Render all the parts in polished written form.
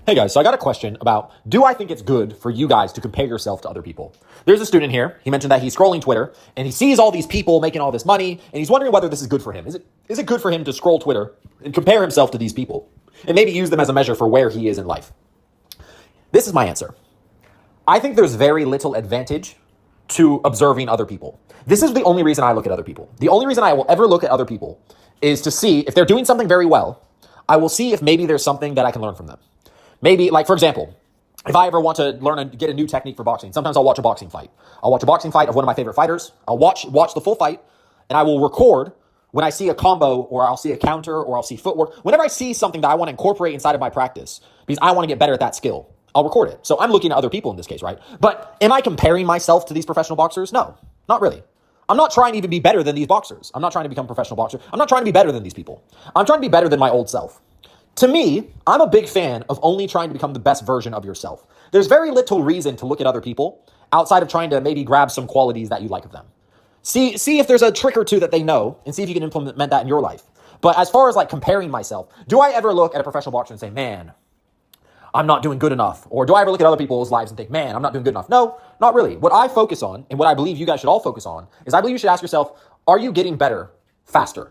Hey guys, so I got a question about, do I think it's good for you guys to compare yourself to other people? There's a student here. He mentioned that he's scrolling Twitter and he sees all these people making all this money and he's wondering whether this is good for him. Is it good for him to scroll Twitter and compare himself to these people and maybe use them as a measure for where he is in life? This is my answer. I think there's very little advantage to observing other people. This is the only reason I look at other people. The only reason I will ever look at other people is to see if they're doing something very well. I will see if maybe there's something that I can learn from them. Maybe, like, for example, if I ever want to learn and get a new technique for boxing, sometimes I'll watch a boxing fight. I'll watch a boxing fight of one of my favorite fighters. I'll watch the full fight, and I will record when I see a combo or I'll see a counter or I'll see footwork. Whenever I see something that I want to incorporate inside of my practice because I want to get better at that skill, I'll record it. So I'm looking at other people in this case, right? But am I comparing myself to these professional boxers? No, not really. I'm not trying to even be better than these boxers. I'm not trying to become a professional boxer. I'm not trying to be better than these people. I'm trying to be better than my old self. To me, I'm a big fan of only trying to become the best version of yourself. There's very little reason to look at other people outside of trying to maybe grab some qualities that you like of them. See if there's a trick or two that they know and see if you can implement that in your life. But as far as like comparing myself, do I ever look at a professional boxer and say, man, I'm not doing good enough? Or do I ever look at other people's lives and think, man, I'm not doing good enough? No, not really. What I focus on and what I believe you guys should all focus on is I believe you should ask yourself, are you getting better faster?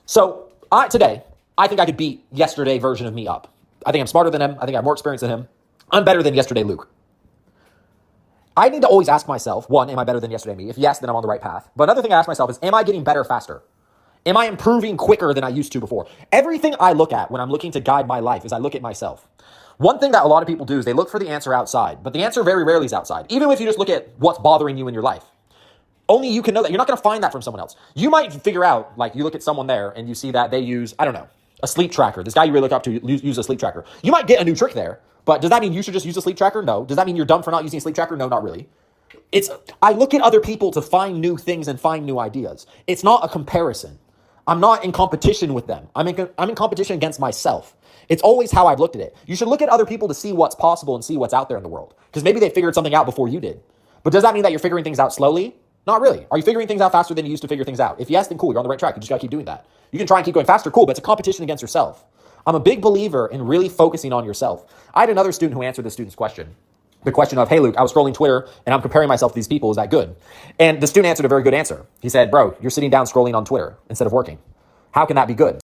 So today, I think I could beat yesterday version of me up. I think I'm smarter than him. I think I have more experience than him. I'm better than yesterday Luke. I need to always ask myself, one, am I better than yesterday me? If yes, then I'm on the right path. But another thing I ask myself is, am I getting better faster? Am I improving quicker than I used to before? Everything I look at when I'm looking to guide my life is I look at myself. One thing that a lot of people do is they look for the answer outside, but the answer very rarely is outside. Even if you just look at what's bothering you in your life. Only you can know that. You're not going to find that from someone else. You might figure out, like you look at someone there and you see that they use, I don't know, a sleep tracker. This guy you really look up to use a sleep tracker. You might get a new trick there, but does that mean you should just use a sleep tracker? No. Does that mean you're dumb for not using a sleep tracker? No, not really. I look at other people to find new things and find new ideas. It's not a comparison. I'm not in competition with them. I'm in competition against myself. It's always how I've looked at it. You should look at other people to see what's possible and see what's out there in the world. Because maybe they figured something out before you did. But does that mean that you're figuring things out slowly? Not really. Are you figuring things out faster than you used to figure things out? If yes, then cool, you're on the right track. You just gotta keep doing that. You can try and keep going faster, cool, but it's a competition against yourself. I'm a big believer in really focusing on yourself. I had another student who answered this student's question. The question of, hey Luke, I was scrolling Twitter and I'm comparing myself to these people, is that good? And the student answered a very good answer. He said, bro, you're sitting down scrolling on Twitter instead of working. How can that be good?